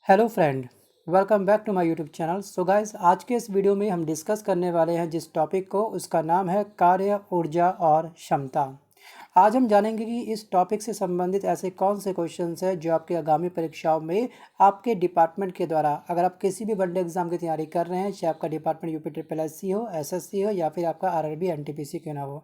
Hello friend, welcome back to my YouTube channel. So guys, आज के इस video में हम डिस्कस करने वाले हैं जिस टॉपिक को, उसका नाम है कार्य, ऊर्जा और क्षमता। आज हम जानेंगे कि इस टॉपिक से संबंधित ऐसे कौन से क्वेश्चंस हैं जो आपकी आगामी परीक्षाओं में आपके डिपार्टमेंट के द्वारा, अगर आप किसी भी वनडे एग्जाम की तैयारी कर रहे हैं, चाहे आपका डिपार्टमेंट यूपी हो, एसएससी हो या फिर आपका आरआरबी एनटीपीसी क्यों ना हो,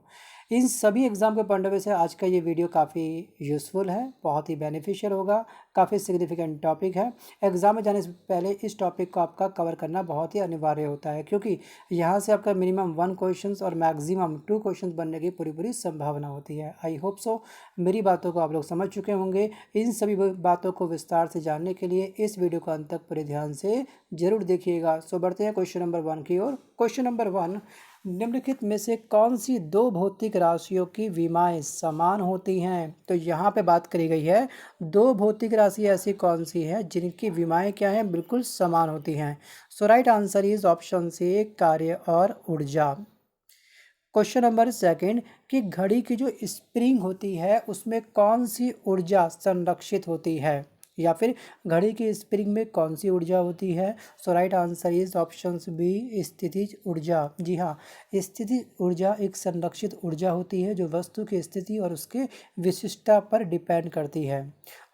इन सभी एग्ज़ाम के पॉइंट ऑफ व्यू से आज का ये वीडियो काफ़ी यूज़फुल है, बहुत ही बेनिफिशियल होगा, काफ़ी सिग्निफिकेंट टॉपिक है। एग्ज़ाम में जाने से पहले इस टॉपिक को आपका कवर करना बहुत ही अनिवार्य होता है, क्योंकि यहाँ से आपका मिनिमम 1 क्वेश्चंस और मैक्सिमम 2 क्वेश्चंस बनने की पूरी पूरी संभावना होती है। आई होप सो मेरी बातों को आप लोग समझ चुके होंगे। इन सभी बातों को विस्तार से जानने के लिए इस वीडियो को अंत तक पूरे ध्यान से जरूर देखिएगा। सो बढ़ते हैं क्वेश्चन नंबर 1 की ओर। क्वेश्चन नंबर 1, निम्नलिखित में से कौन सी दो भौतिक राशियों की विमाएं समान होती हैं? तो यहाँ पे बात करी गई है दो भौतिक राशि ऐसी कौन सी है जिनकी विमाएं क्या हैं, बिल्कुल समान होती हैं। So right answer is option C, कार्य और ऊर्जा। क्वेश्चन नंबर सेकंड, कि घड़ी की जो स्प्रिंग होती है उसमें कौन सी ऊर्जा संरक्षित होती है, या फिर घड़ी की स्प्रिंग में कौन सी ऊर्जा होती है? So right answer is option B, स्थितिज ऊर्जा। जी हाँ, स्थितिज ऊर्जा एक संरक्षित ऊर्जा होती है जो वस्तु की स्थिति और उसके विशिष्टता पर डिपेंड करती है।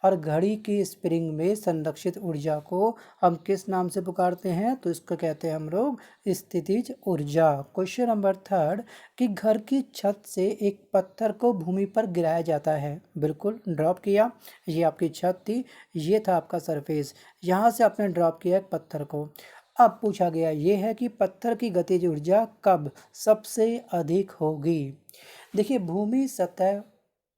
और घड़ी की स्प्रिंग में संरक्षित ऊर्जा को हम किस नाम से पुकारते हैं? तो इसको कहते हैं हम लोग स्थितिज ऊर्जा। क्वेश्चन नंबर थर्ड, कि घर की छत से एक पत्थर को भूमि पर गिराया जाता है, बिल्कुल ड्रॉप किया, ये आपकी छत थी, ये था आपका सरफेस, यहाँ से आपने ड्रॉप किया एक पत्थर को। अब पूछा गया ये है कि पत्थर की गतिज ऊर्जा कब सबसे अधिक होगी? देखिए, भूमि सतह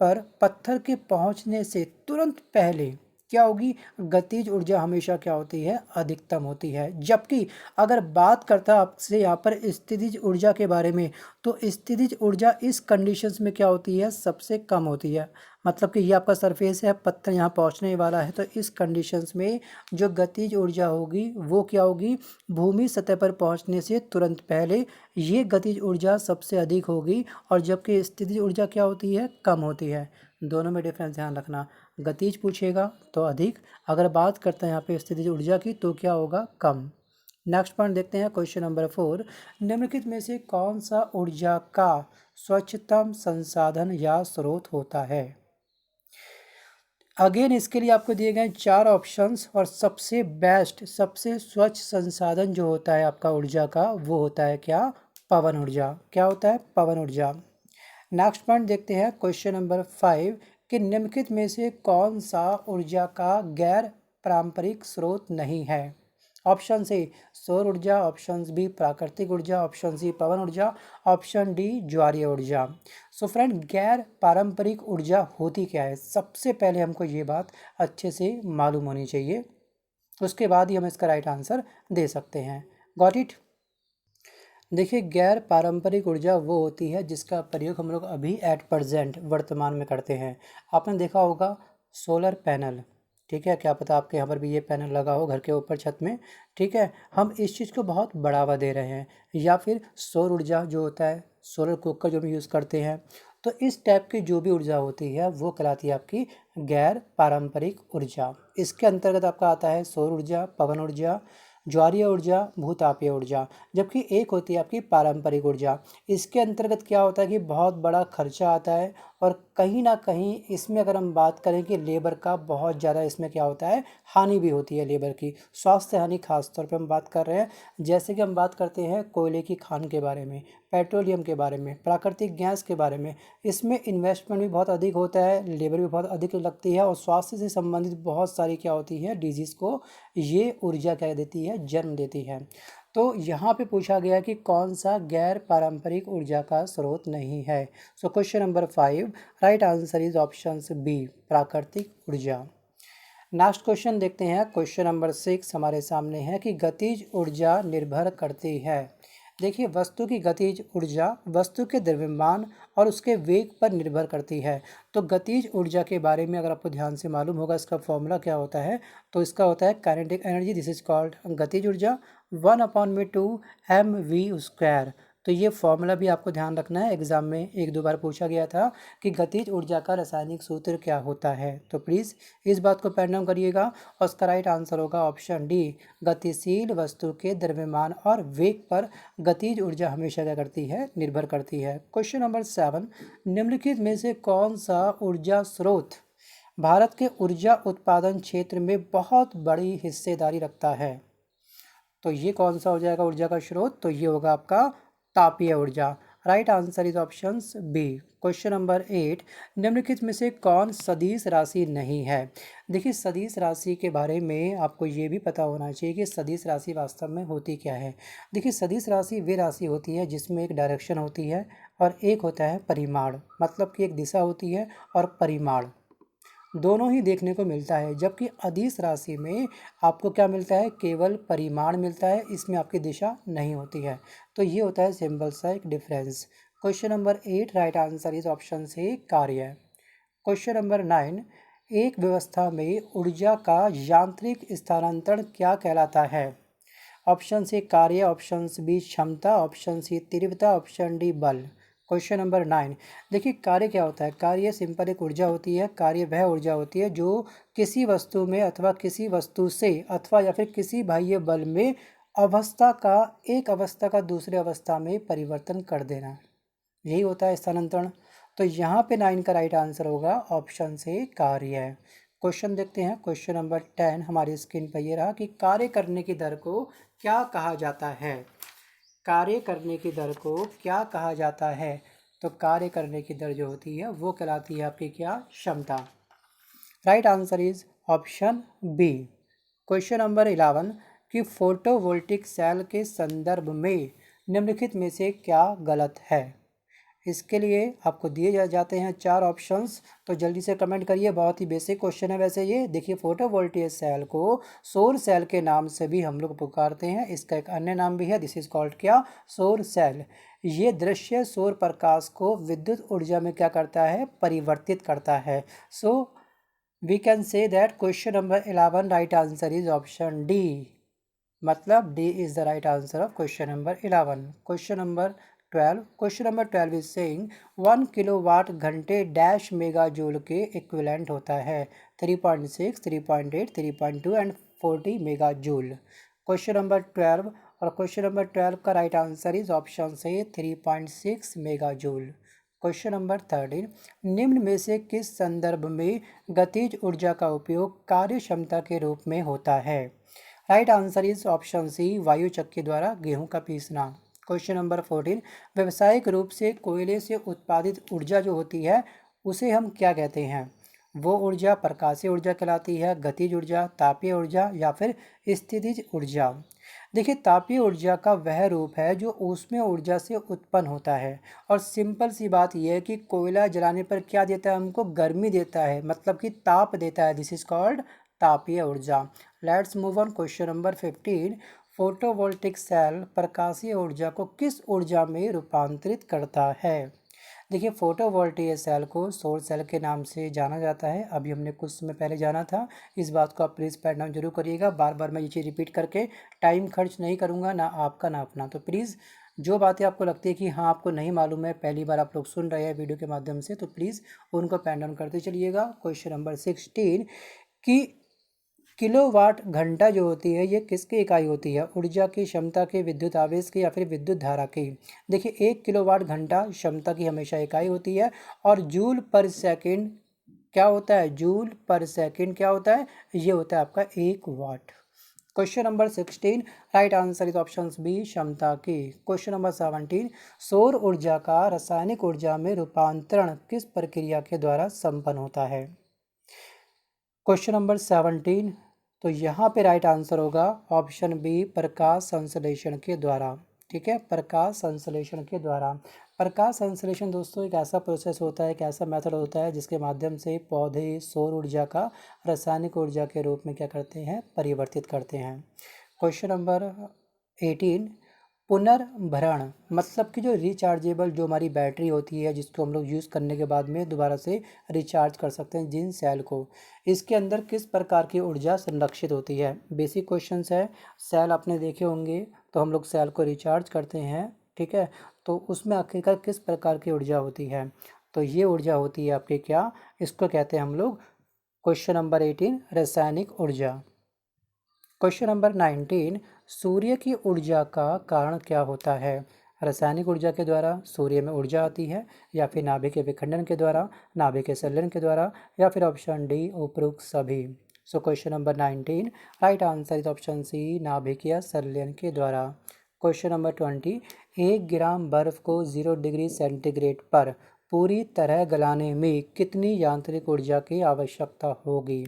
पर पत्थर के पहुंचने से तुरंत पहले क्या होगी? गतिज ऊर्जा हमेशा क्या होती है? अधिकतम होती है। जबकि अगर बात करता आपसे यहाँ पर स्थितिज ऊर्जा के बारे में, तो स्थितिज ऊर्जा इस कंडीशंस में क्या होती है? सबसे कम होती है। मतलब कि ये आपका सरफेस है, पत्थर यहाँ पहुँचने वाला है, तो इस कंडीशंस में जो गतिज ऊर्जा होगी वो क्या होगी? भूमि सतह पर पहुँचने से तुरंत पहले ये गतिज ऊर्जा सबसे अधिक होगी, और जबकि स्थितिज ऊर्जा क्या होती है? कम होती है। दोनों में डिफरेंस ध्यान रखना। गतिज पूछेगा तो अधिक, अगर बात करते हैं यहाँ पे स्थितिज ऊर्जा की तो क्या होगा? कम। नेक्स्ट पॉइंट देखते हैं, क्वेश्चन नंबर 4, निम्नलिखित में से कौन सा ऊर्जा का स्वच्छतम संसाधन या स्रोत होता है? अगेन इसके लिए आपको दिए गए 4 ऑप्शंस, और सबसे बेस्ट, सबसे स्वच्छ संसाधन जो होता है आपका ऊर्जा का, वो होता है क्या? पवन ऊर्जा। क्या होता है? पवन ऊर्जा। नेक्स्ट पॉइंट देखते हैं, क्वेश्चन नंबर 5, कि निम्नलिखित में से कौन सा ऊर्जा का गैर पारंपरिक स्रोत नहीं है? ऑप्शन सी सौर ऊर्जा, ऑप्शन बी प्राकृतिक ऊर्जा, ऑप्शन सी पवन ऊर्जा, ऑप्शन डी ज्वारीय ऊर्जा। सो फ्रेंड, गैर पारंपरिक ऊर्जा होती क्या है? सबसे पहले हमको ये बात अच्छे से मालूम होनी चाहिए, उसके बाद ही हम इसका राइट आंसर दे सकते हैं। Got it? देखिए, गैर पारंपरिक ऊर्जा वो होती है जिसका प्रयोग हम लोग अभी एट प्रेजेंट वर्तमान में करते हैं। आपने देखा होगा सोलर पैनल, ठीक है, क्या पता आपके यहाँ पर भी ये पैनल लगा हो घर के ऊपर छत में, ठीक है, हम इस चीज़ को बहुत बढ़ावा दे रहे हैं। या फिर सौर ऊर्जा जो होता है, सोलर कुकर जो हम यूज़ करते हैं, तो इस टाइप की जो भी ऊर्जा होती है वो कहलाती है आपकी गैर पारंपरिक ऊर्जा। इसके अंतर्गत आपका आता है सौर ऊर्जा, पवन ऊर्जा, ज्वारीय ऊर्जा, भूतापीय ऊर्जा। जबकि एक होती है आपकी पारंपरिक ऊर्जा। इसके अंतर्गत क्या होता है कि बहुत बड़ा खर्चा आता है, और कहीं ना कहीं इसमें अगर हम बात करें कि लेबर का बहुत ज़्यादा इसमें क्या होता है? हानि भी होती है लेबर की, स्वास्थ्य हानि खास तौर पे हम बात कर रहे हैं। जैसे कि हम बात करते हैं कोयले की खान के बारे में, पेट्रोलियम के बारे में, प्राकृतिक गैस के बारे में, इसमें इन्वेस्टमेंट भी बहुत अधिक होता है, लेबर भी बहुत अधिक लगती है, और स्वास्थ्य से संबंधित बहुत सारी क्या होती है? डिजीज़ को ये ऊर्जा क्या देती है? जन्म देती है। तो यहाँ पे पूछा गया कि कौन सा गैर पारंपरिक ऊर्जा का स्रोत नहीं है? So question number 5, right answer is option B, प्राकृतिक ऊर्जा। नेक्स्ट क्वेश्चन देखते हैं, क्वेश्चन नंबर 6 हमारे सामने है कि गतिज ऊर्जा निर्भर करती है। देखिए, वस्तु की गतिज ऊर्जा वस्तु के द्रव्यमान और उसके वेग पर निर्भर करती है। तो गतिज ऊर्जा के बारे में अगर आपको ध्यान से मालूम होगा, इसका फॉर्मूला क्या होता है? तो इसका होता है kinetic energy, this is called गतिज ऊर्जा, 1/2 mv²। तो ये फॉर्मूला भी आपको ध्यान रखना है, एग्जाम में एक दो बार पूछा गया था कि गतिज ऊर्जा का रासायनिक सूत्र क्या होता है। तो प्लीज़ इस बात को पेन डाउन करिएगा और उसका राइट आंसर होगा ऑप्शन डी। गतिशील वस्तु के द्रव्यमान और वेग पर गतिज ऊर्जा हमेशा क्या करती है, निर्भर करती है। क्वेश्चन नंबर 7, निम्नलिखित में से कौन सा ऊर्जा स्रोत भारत के ऊर्जा उत्पादन क्षेत्र में बहुत बड़ी हिस्सेदारी रखता है? तो ये कौन सा हो जाएगा ऊर्जा का स्रोत? तो ये होगा आपका तापीय ऊर्जा। Right answer is option B. Question number 8, निम्नलिखित में से कौन सदिश राशि नहीं है? देखिए सदिश राशि के बारे में आपको ये भी पता होना चाहिए कि सदिश राशि वास्तव में होती क्या है। देखिए सदिश राशि वे राशि होती है जिसमें एक डायरेक्शन होती है और एक होता है परिमाण, मतलब कि एक दिशा होती है और परिमाण, दोनों ही देखने को मिलता है। जबकि अदिश राशि में आपको क्या मिलता है, केवल परिमाण मिलता है, इसमें आपकी दिशा नहीं होती है। तो ये होता है सिंपल सा एक difference. Question number 8 right answer is option से कार्य। क्वेश्चन नंबर 9, एक व्यवस्था में ऊर्जा का यांत्रिक स्थानांतरण क्या कहलाता है? ऑप्शन सी कार्य, ऑप्शन बी क्षमता, ऑप्शन सी तीव्रता, ऑप्शन डी बल। क्वेश्चन नंबर 9, देखिए कार्य क्या होता है? कार्य सिंपल एक ऊर्जा होती है। कार्य वह ऊर्जा होती है जो किसी वस्तु में अथवा किसी वस्तु से अथवा या फिर किसी बाह्य बल में अवस्था का, एक अवस्था का दूसरे अवस्था में परिवर्तन कर देना, यही होता है स्थानांतरण। तो यहाँ पे 9 का राइट आंसर होगा ऑप्शन से कार्य। क्वेश्चन देखते हैं। क्वेश्चन नंबर 10 हमारी स्क्रीन पर ये रहा कि कार्य करने की दर को क्या कहा जाता है? कार्य करने की दर को क्या कहा जाता है? तो कार्य करने की दर जो होती है वो कहलाती है आपकी क्या, क्षमता। Right answer is option B. Question number 11 कि फोटोवोल्टिक सेल के संदर्भ में निम्नलिखित में से क्या गलत है? इसके लिए आपको दिए जाते हैं 4 ऑप्शंस, तो जल्दी से कमेंट करिए। बहुत ही बेसिक क्वेश्चन है वैसे ये। देखिए फोटोवोल्टिक सेल को सौर सेल के नाम से भी हम लोग पुकारते हैं, इसका एक अन्य नाम भी है, दिस इज कॉल्ड क्या, सौर सेल। ये दृश्य सौर प्रकाश को विद्युत ऊर्जा में क्या करता है, परिवर्तित करता है। So we can say that question number 11 right answer is option D, मतलब D is the right answer of question number 11। Question number 12 is saying 1 kilowatt घंटे डैश मेगा जूल के इक्विवेलेंट होता है 3.6, 3.8, 3.2 and 40 mega joule. Question number 12 और question number 12 का right answer is option से 3.6 mega joule. Question number 13, निम्न में से किस संदर्भ में गतिज ऊर्जा का उपयोग कार्य क्षमता के रूप में होता है? Right answer is option C, वायु चक्की द्वारा गेहूं का पीसना। क्वेश्चन नंबर 14, व्यावसायिक रूप से कोयले से उत्पादित ऊर्जा जो होती है उसे हम क्या कहते हैं? वो ऊर्जा प्रकाशीय ऊर्जा कहलाती है, गतिज ऊर्जा, तापीय ऊर्जा या फिर स्थितिज ऊर्जा। देखिए तापीय ऊर्जा का वह रूप है जो ऊष्मीय ऊर्जा से उत्पन्न होता है। और सिंपल सी बात यह है कि कोयला जलाने पर क्या देता है, हमको गर्मी देता है, मतलब कि ताप देता है, दिस इज कॉल्ड तापीय ऊर्जा। Let's move on. Question number 15, photovoltaic cell प्रकाशीय ऊर्जा को किस ऊर्जा में रूपांतरित करता है? देखिए फोटोवोल्टिक सेल को सौर सेल के नाम से जाना जाता है, अभी हमने कुछ समय पहले जाना था। इस बात को आप प्लीज़ पैड डाउन जरूर करिएगा, बार बार मैं ये चीज़ रिपीट करके टाइम खर्च नहीं करूँगा, ना आपका ना अपना। तो प्लीज़ जो बातें आपको लगती है कि हाँ आपको नहीं मालूम है, पहली बार आप लोग सुन रहे हैं वीडियो के माध्यम से, तो प्लीज़ उनको पैड डाउन करते चलिएगा। क्वेश्चन नंबर 16 कि किलोवाट घंटा जो होती है ये किसकी इकाई होती है? ऊर्जा की, क्षमता की, विद्युत आवेश की या फिर विद्युत धारा की? देखिए 1 किलोवाट घंटा क्षमता की हमेशा इकाई होती है। और जूल पर सेकंड क्या होता है? जूल पर सेकंड क्या होता है? ये होता है आपका 1 वाट। Question number 16 right answer is option B, क्षमता की। क्वेश्चन नंबर 17, सौर ऊर्जा का रासायनिक ऊर्जा में रूपांतरण किस प्रक्रिया के द्वारा संपन्न होता है? क्वेश्चन नंबर 17, तो यहाँ पे राइट आंसर होगा ऑप्शन बी, प्रकाश संश्लेषण के द्वारा। ठीक है, प्रकाश संश्लेषण के द्वारा। प्रकाश संश्लेषण दोस्तों एक ऐसा प्रोसेस होता है, एक ऐसा मेथड होता है जिसके माध्यम से पौधे सौर ऊर्जा का रासायनिक ऊर्जा के रूप में क्या करते हैं, परिवर्तित करते हैं। क्वेश्चन नंबर 18, पुनर्भरण मतलब कि जो रिचार्जेबल जो हमारी बैटरी होती है जिसको हम लोग यूज़ करने के बाद में दोबारा से रिचार्ज कर सकते हैं जिन सेल को, इसके अंदर किस प्रकार की ऊर्जा संरक्षित होती है? बेसिक क्वेश्चंस है। सेल आपने देखे होंगे, तो हम लोग सेल को रिचार्ज करते हैं, ठीक है। तो उसमें आखिरकार किस प्रकार की ऊर्जा होती है? तो ये ऊर्जा होती है आपके क्या, इसको कहते हैं हम लोग क्वेश्चन नंबर 18 रासायनिक ऊर्जा। क्वेश्चन नंबर 19 सूर्य की ऊर्जा का कारण क्या होता है? रासायनिक ऊर्जा के द्वारा सूर्य में ऊर्जा आती है, या फिर नाभिक के विखंडन के द्वारा, नाभिक के संलयन के द्वारा, या फिर ऑप्शन डी उपरोक्त सभी। So question number 19 right answer is option C नाभिकीय संलयन के द्वारा। क्वेश्चन नंबर 20 1 ग्राम बर्फ को 0 डिग्री सेंटीग्रेड पर पूरी तरह गलाने में कितनी यांत्रिक ऊर्जा की आवश्यकता होगी?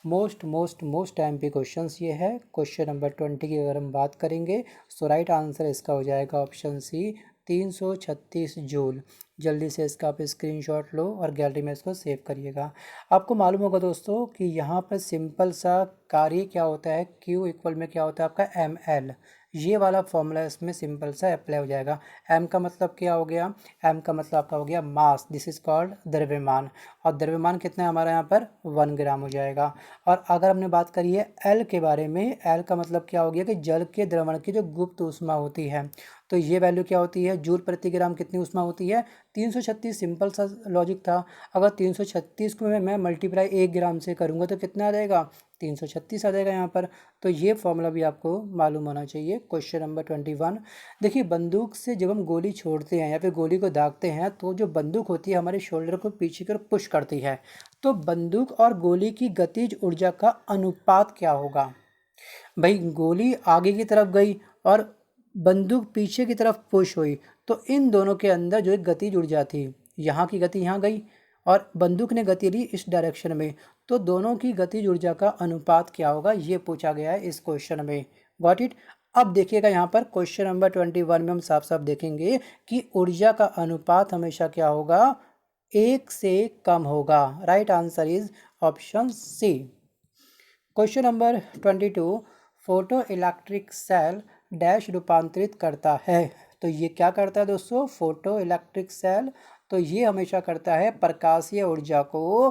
मोस्ट एमपी क्वेश्चंस ये है। क्वेश्चन नंबर 20 की अगर हम बात करेंगे सो राइट आंसर इसका हो जाएगा ऑप्शन सी 336 जूल। जल्दी से इसका आप स्क्रीनशॉट लो और गैलरी में इसको सेव करिएगा। आपको मालूम होगा दोस्तों कि यहाँ पर सिंपल सा कार्य क्या होता है, Q इक्वल में क्या होता है आपका ml, ये वाला फॉर्मूला इसमें सिंपल सा अप्लाई हो जाएगा। m का मतलब क्या हो गया, m का मतलब आपका हो गया मास, दिस इज कॉल्ड द्रव्यमान, और द्रव्यमान कितना है हमारा यहाँ पर 1 ग्राम हो जाएगा। और अगर हमने बात करी है L के बारे में, L का मतलब क्या हो गया कि जल के द्रवण की जो गुप्त ऊष्मा होती है, तो ये वैल्यू क्या होती है, जूल प्रति ग्राम कितनी ऊष्मा होती है 336। सिंपल सा लॉजिक था, अगर 336 को मैं मल्टीप्लाई 1 ग्राम से करूँगा तो कितना आ जाएगा 336 आ जाएगा यहाँ पर। तो ये फॉर्मूला भी आपको मालूम होना चाहिए। क्वेश्चन नंबर 21 देखिए, बंदूक से जब हम गोली छोड़ते हैं या फिर गोली को दागते हैं तो जो बंदूक होती है हमारे शोल्डर को पीछे की ओर पुश करती है, तो बंदूक और गोली की गतिज ऊर्जा का अनुपात क्या होगा? भाई गोली आगे की तरफ गई और बंदूक पीछे की तरफ पुश हुई, तो इन दोनों के अंदर जो एक गतिज ऊर्जा थी, यहाँ की गति यहाँ गई और बंदूक ने गति ली इस डायरेक्शन में, तो दोनों की गतिज ऊर्जा का अनुपात क्या होगा, ये पूछा गया है इस क्वेश्चन में। Got it. अब देखिएगा यहाँ पर क्वेश्चन नंबर 21 में हम साफ साफ देखेंगे कि ऊर्जा का अनुपात हमेशा क्या होगा, 1 से कम होगा। Right answer is option C. Question number 22 photo electric cell dash रूपांतरित करता है। तो ये क्या करता है दोस्तों, फोटो इलेक्ट्रिक सेल, तो ये हमेशा करता है प्रकाशीय ऊर्जा को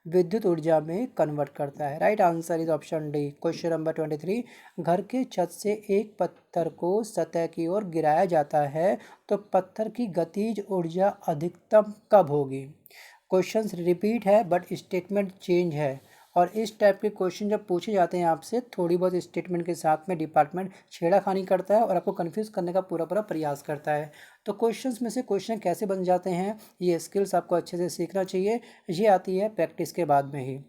विद्युत ऊर्जा में कन्वर्ट करता है। Right answer is option D. Question number 23 घर के छत से एक पत्थर को सतह की ओर गिराया जाता है तो पत्थर की गतिज ऊर्जा अधिकतम कब होगी? क्वेश्चन रिपीट है बट स्टेटमेंट चेंज है, और इस टाइप के क्वेश्चन जब पूछे जाते हैं आपसे, थोड़ी बहुत स्टेटमेंट के साथ में डिपार्टमेंट छेड़ाखानी करता है और आपको कंफ्यूज करने का पूरा प्रयास करता है। तो क्वेश्चंस में से क्वेश्चन कैसे बन जाते हैं, ये स्किल्स आपको अच्छे से सीखना चाहिए, ये आती है प्रैक्टिस के बाद में ही।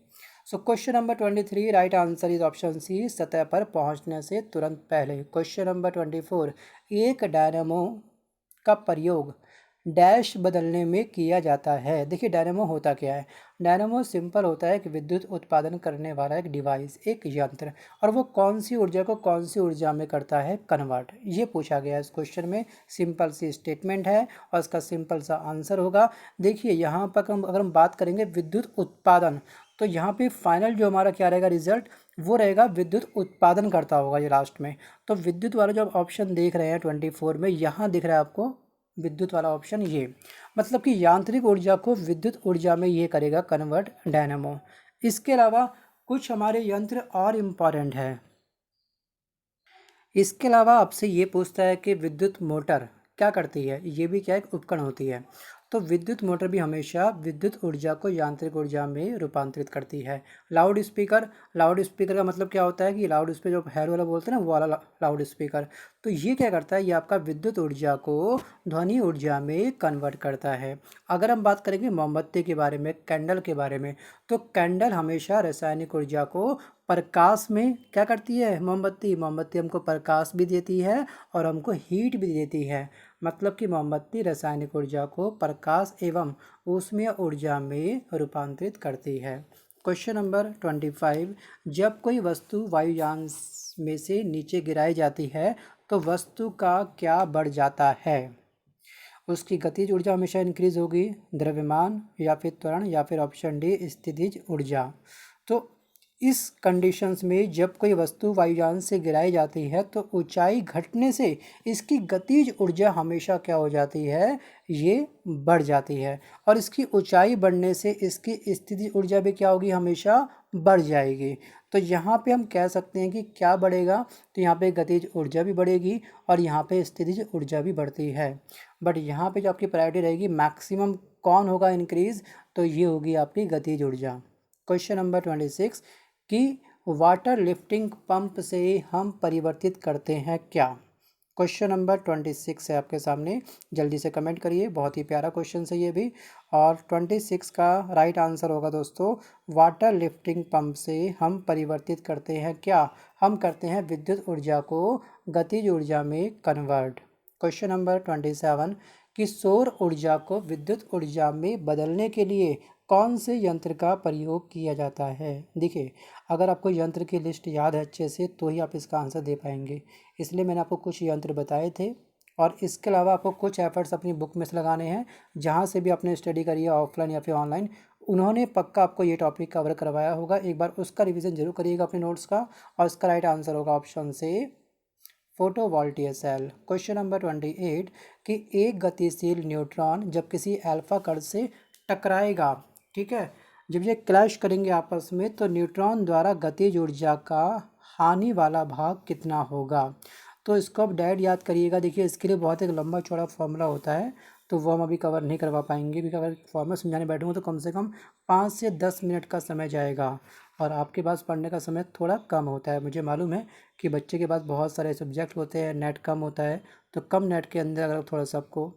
So question number 23 right answer is option C सतह पर पहुंचने से तुरंत पहले। क्वेश्चन नंबर 24 एक डायनामो का प्रयोग डैश बदलने में किया जाता है। देखिए डायनामो होता क्या है, डायनामो सिंपल होता है कि विद्युत उत्पादन करने वाला एक डिवाइस, एक यंत्र, और वो कौन सी ऊर्जा को कौन सी ऊर्जा में करता है कन्वर्ट, ये पूछा गया है इस क्वेश्चन में। सिंपल सी स्टेटमेंट है और इसका सिंपल सा आंसर होगा। देखिए यहाँ पर अगर हम बात करेंगे विद्युत उत्पादन, तो यहाँ पे फाइनल जो हमारा क्या रहेगा रिजल्ट, वो रहेगा विद्युत उत्पादन करता होगा ये लास्ट में। तो विद्युत वाला जो ऑप्शन देख रहे हैं 24 में, यहाँ दिख रहा है आपको विद्युत वाला ऑप्शन, ये मतलब कि यांत्रिक ऊर्जा को विद्युत ऊर्जा में ये करेगा कन्वर्ट डायनामो। इसके अलावा कुछ हमारे यंत्र और इम्पॉर्टेंट है। इसके अलावा आपसे ये पूछता है कि विद्युत मोटर क्या करती है, ये भी क्या एक उपकरण होती है। तो विद्युत मोटर भी हमेशा विद्युत ऊर्जा को यांत्रिक ऊर्जा में रूपांतरित करती है। लाउड स्पीकर, लाउड स्पीकर का मतलब क्या होता है कि लाउड स्पीकर जो हेड वाला बोलते हैं ना, वो वाला लाउड स्पीकर, तो ये क्या करता है, ये आपका विद्युत ऊर्जा को ध्वनि ऊर्जा में कन्वर्ट करता है। अगर हम बात करेंगे मोमबत्ती के बारे में, कैंडल के बारे में, तो कैंडल हमेशा रासायनिक ऊर्जा को प्रकाश में क्या करती है, मोमबत्ती, मोमबत्ती हमको प्रकाश भी देती है और हमको हीट भी देती है। मतलब कि मोमबत्ती रासायनिक ऊर्जा को प्रकाश एवं ऊष्मीय ऊर्जा में रूपांतरित करती है। क्वेश्चन नंबर 25 जब कोई वस्तु वायुयान में से नीचे गिराई जाती है तो वस्तु का क्या बढ़ जाता है? उसकी गतिज ऊर्जा हमेशा इंक्रीज होगी, द्रव्यमान या फिर त्वरण, या फिर ऑप्शन डी स्थितिज ऊर्जा। तो इस कंडीशंस में जब कोई वस्तु वायुयान से गिराई जाती है तो ऊंचाई घटने से इसकी गतिज ऊर्जा हमेशा क्या हो जाती है, ये बढ़ जाती है, और इसकी ऊंचाई बढ़ने से इसकी स्थितिज ऊर्जा भी क्या होगी, हमेशा बढ़ जाएगी। तो यहाँ पे हम कह सकते हैं कि क्या बढ़ेगा, तो यहाँ पे गतिज ऊर्जा भी बढ़ेगी और यहाँ पे स्थितिज ऊर्जा भी बढ़ती है। बट यहाँ पे जो आपकी प्रायोरिटी रहेगी, मैक्सिमम कौन होगा इंक्रीज, तो ये होगी आपकी गतिज ऊर्जा। क्वेश्चन नंबर 26 कि वाटर लिफ्टिंग पंप से हम परिवर्तित करते हैं क्या। क्वेश्चन नंबर 26 है आपके सामने, जल्दी से कमेंट करिए, बहुत ही प्यारा क्वेश्चन है ये भी। और 26 का राइट आंसर होगा दोस्तों, वाटर लिफ्टिंग पंप से हम परिवर्तित करते हैं क्या, हम करते हैं विद्युत ऊर्जा को गतिज ऊर्जा में कन्वर्ट। क्वेश्चन नंबर 27 कि सौर ऊर्जा को विद्युत ऊर्जा में बदलने के लिए कौन से यंत्र का प्रयोग किया जाता है। देखिए, अगर आपको यंत्र की लिस्ट याद है अच्छे से तो ही आप इसका आंसर दे पाएंगे, इसलिए मैंने आपको कुछ यंत्र बताए थे। और इसके अलावा आपको कुछ एफर्ट्स अपनी बुक में से लगाने हैं, जहाँ से भी आपने स्टडी करी है ऑफलाइन या फिर ऑनलाइन, उन्होंने पक्का आपको ये टॉपिक कवर करवाया होगा। एक बार उसका रिवीजन जरूर करिएगा अपने नोट्स का। और इसका राइट आंसर होगा ऑप्शन से फोटोवोल्टिक सेल। क्वेश्चन नंबर 28 कि एक गतिशील न्यूट्रॉन जब किसी अल्फा कण से टकराएगा, ठीक है, जब ये क्लैश करेंगे आपस में, तो न्यूट्रॉन द्वारा गतिज ऊर्जा का हानि वाला भाग कितना होगा। तो इसको आप डायरेक्ट याद करिएगा। देखिए, इसके लिए बहुत एक लंबा चौड़ा फॉर्मूला होता है, तो वो हम अभी कवर नहीं करवा पाएंगे, क्योंकि अगर फॉर्मूला समझाने बैठूंगा तो कम से कम 5 से 10 मिनट का समय जाएगा, और आपके पास पढ़ने का समय थोड़ा कम होता है। मुझे मालूम है कि बच्चे के पास बहुत सारे सब्जेक्ट होते हैं, नेट कम होता है, तो कम नेट के अंदर अगर थोड़ा सा आपको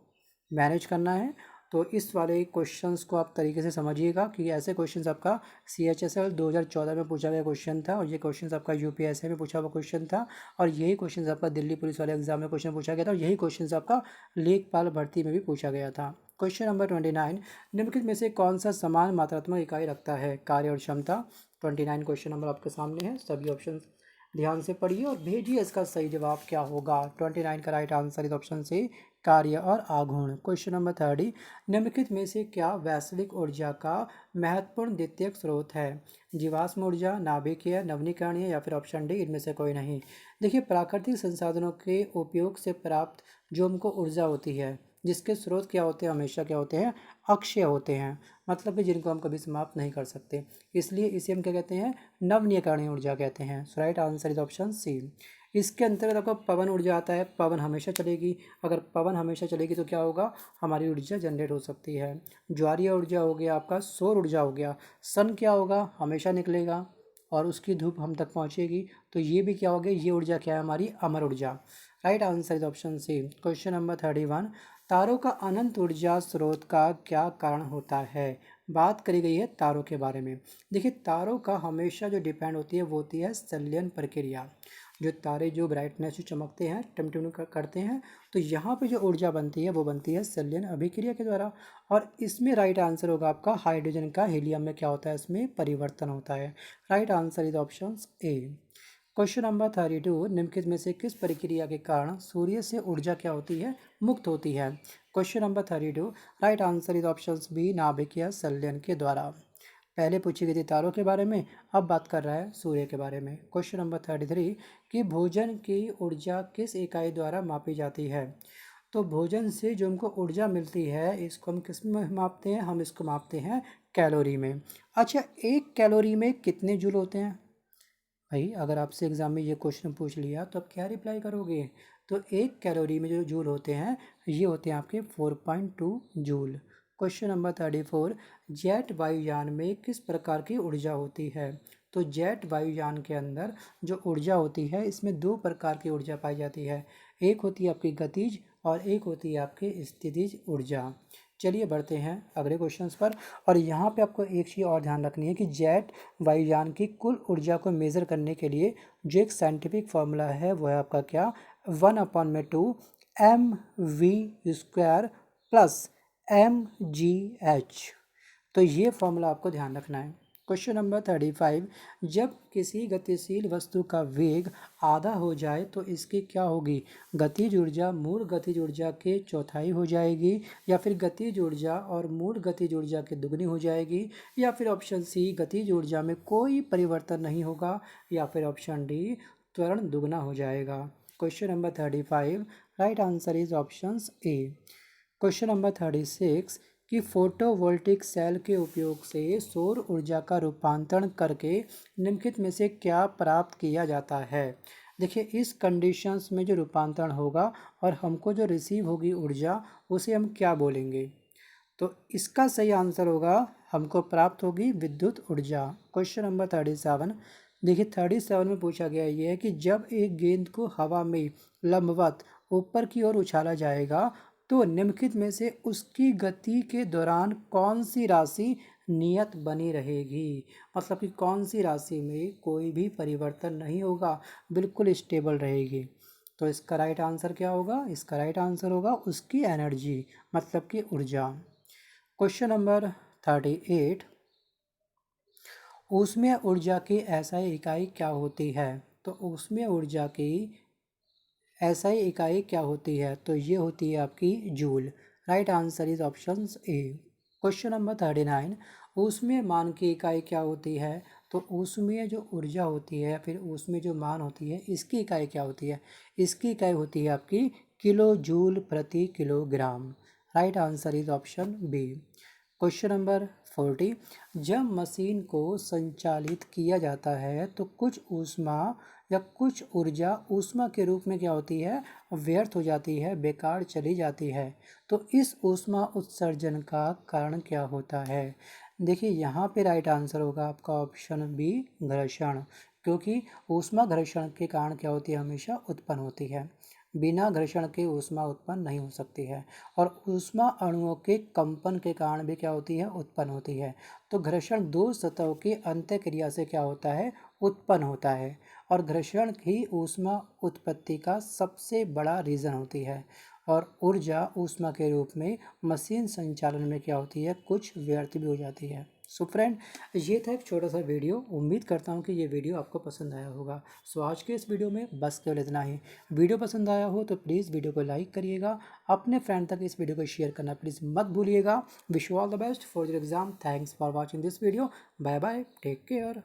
मैनेज करना है तो इस वाले क्वेश्चंस को आप तरीके से समझिएगा, कि ऐसे क्वेश्चंस आपका CHSL 2014 में पूछा गया क्वेश्चन था, और ये क्वेश्चंस आपका UPSC में पूछा हुआ क्वेश्चन था, और यही क्वेश्चंस आपका दिल्ली पुलिस वाले एग्जाम में क्वेश्चन पूछा गया था, और यही क्वेश्चंस आपका लेखपाल भर्ती में भी पूछा गया था। क्वेश्चन नंबर 29 निम्नलिखित में से कौन सा समान मात्रात्मक इकाई रखता है, कार्य और क्षमता। 29 क्वेश्चन नंबर आपके सामने है, सभी ऑप्शन ध्यान से पढ़िए और भेजिए इसका सही जवाब क्या होगा। 29 का राइट आंसर इस ऑप्शन से कार्य और आघूर्ण। क्वेश्चन नंबर 30 निम्नलिखित में से क्या वैश्विक ऊर्जा का महत्वपूर्ण द्वितीयक स्रोत है, जीवाश्म ऊर्जा, नाभिकीय, नवीकरणीय या फिर ऑप्शन डी इनमें से कोई नहीं। देखिए, प्राकृतिक संसाधनों के उपयोग से प्राप्त जो हमको ऊर्जा होती है, जिसके स्रोत क्या होते हैं, हमेशा क्या होते हैं, अक्षय होते हैं, मतलब कि जिनको हम कभी समाप्त नहीं कर सकते, इसलिए इसे हम क्या कहते हैं, नवीकरणीय ऊर्जा कहते हैं। So right answer is option C. इसके अंतर्गत आपका पवन ऊर्जा आता है, पवन हमेशा चलेगी, अगर पवन हमेशा चलेगी तो क्या होगा, हमारी ऊर्जा जनरेट हो सकती है। ज्वारीय ऊर्जा हो गया आपका, सौर ऊर्जा हो गया, सन क्या होगा, हमेशा निकलेगा और उसकी धूप हम तक पहुंचेगी, तो ये भी क्या हो गया, ये ऊर्जा क्या है, हमारी अमर ऊर्जा। Right answer is option C. Question number 31 तारों का अनंत ऊर्जा स्रोत का क्या कारण होता है। बात करी गई है तारों के बारे में। देखिए, तारों का हमेशा जो डिपेंड होती है वो होती है संलयन प्रक्रिया। जो तारे जो ब्राइटनेस से चमकते हैं, टिमटिम करते हैं, तो यहाँ पे जो ऊर्जा बनती है वो बनती है संलयन अभिक्रिया के द्वारा। और इसमें राइट आंसर होगा आपका हाइड्रोजन का हीलियम में क्या होता है, इसमें परिवर्तन होता है। Right answer is option A. Question number 32 निम्नलिखित में से किस प्रक्रिया के कारण सूर्य से ऊर्जा क्या होती है, मुक्त होती है। Question number 32 right answer is option B, नाभिकीय संलयन के द्वारा। पहले पूछी गई थी तारों के बारे में, अब बात कर रहा है सूर्य के बारे में। क्वेश्चन नंबर 33 कि भोजन की ऊर्जा किस इकाई द्वारा मापी जाती है। तो भोजन से जो हमको ऊर्जा मिलती है, इसको हम किस में मापते हैं, हम इसको मापते हैं कैलोरी में। अच्छा, एक कैलोरी में कितने जूल होते हैं भाई, अगर आपसे एग्जाम में ये क्वेश्चन पूछ लिया तो आप क्या रिप्लाई करोगे। तो एक कैलोरी में जो जूल होते हैं, ये होते हैं आपके 4.2 जूल। क्वेश्चन नंबर 34 जेट वायुयान में किस प्रकार की ऊर्जा होती है। तो जेट वायुयान के अंदर जो ऊर्जा होती है, इसमें दो प्रकार की ऊर्जा पाई जाती है, एक होती है आपकी गतिज और एक होती है आपकी स्थितिज ऊर्जा। चलिए बढ़ते हैं अगले क्वेश्चंस पर। और यहाँ पे आपको एक चीज़ और ध्यान रखनी है कि जेट वायुयान की कुल ऊर्जा को मेज़र करने के लिए जो एक साइंटिफिक फार्मूला है वो है आपका क्या, 1/2 mv² प्लस mgh। तो ये फार्मूला आपको ध्यान रखना है। क्वेश्चन नंबर 35 जब किसी गतिशील वस्तु का वेग आधा हो जाए तो इसकी क्या होगी, गतिज ऊर्जा मूल गतिज ऊर्जा के चौथाई हो जाएगी, या फिर गतिज ऊर्जा और मूल गतिज ऊर्जा के दुगनी हो जाएगी, या फिर ऑप्शन सी गतिज ऊर्जा में कोई परिवर्तन नहीं होगा, या फिर ऑप्शन डी त्वरण दुगना हो जाएगा। Question number 35 right answer is option A. Question number 36 कि फोटोवोल्टिक सेल के उपयोग से सौर ऊर्जा का रूपांतरण करके निम्नलिखित में से क्या प्राप्त किया जाता है। देखिए, इस कंडीशंस में जो रूपांतरण होगा और हमको जो रिसीव होगी ऊर्जा, उसे हम क्या बोलेंगे। तो इसका सही आंसर होगा, हमको प्राप्त होगी विद्युत ऊर्जा। Question number 37। देखिए 37 में पूछा गया ये है कि जब एक गेंद को हवा में लंबवत ऊपर की ओर उछाला जाएगा तो निम्नलिखित में से उसकी गति के दौरान कौन सी राशि नियत बनी रहेगी। मतलब कि कौन सी राशि में कोई भी परिवर्तन नहीं होगा, बिल्कुल स्टेबल रहेगी। तो इसका राइट आंसर क्या होगा, इसका राइट आंसर होगा उसकी एनर्जी, मतलब कि ऊर्जा। Question number 38। ऊष्मीय ऊर्जा की एसआई इकाई क्या होती है। तो ऊष्मीय ऊर्जा की एसआई इकाई क्या होती है, तो ये होती है आपकी joule. Right answer is option A. Question number 39। ऊष्मीय मान की इकाई क्या होती है। तो ऊष्मीय जो ऊर्जा होती है, फिर ऊष्मीय जो मान होती है, इसकी इकाई क्या होती है। इसकी इकाई होती है आपकी किलो जूल प्रति kilogram. Right answer is option B. Question number 40। जब मशीन को संचालित किया जाता है तो कुछ ऊष्मा या कुछ ऊर्जा ऊष्मा के रूप में क्या होती है, व्यर्थ हो जाती है, बेकार चली जाती है। तो इस ऊष्मा उत्सर्जन का कारण क्या होता है। देखिए यहाँ पे राइट आंसर होगा आपका ऑप्शन बी, घर्षण। क्योंकि ऊष्मा घर्षण के कारण क्या होती है, हमेशा उत्पन्न होती है। बिना घर्षण के ऊष्मा उत्पन्न नहीं हो सकती है। और ऊष्मा अणुओं के कंपन के कारण भी क्या होती है, उत्पन्न होती है। तो घर्षण दो सतहों की अंतःक्रिया से क्या होता है, उत्पन्न होता है। और घर्षण ही ऊष्मा उत्पत्ति का सबसे बड़ा रीज़न होती है। और ऊर्जा ऊष्मा के रूप में मशीन संचालन में क्या होती है, कुछ व्यर्थ भी हो जाती है। सो फ्रेंड, ये था एक छोटा सा वीडियो। उम्मीद करता हूँ कि ये वीडियो आपको पसंद आया होगा। सो आज के इस वीडियो में बस केवल इतना ही। वीडियो पसंद आया हो तो प्लीज़ वीडियो को लाइक करिएगा, अपने फ्रेंड तक इस वीडियो को शेयर करना प्लीज़ मत भूलिएगा। Wish you all the best for your exam. Thanks for watching this video. Bye bye, take care.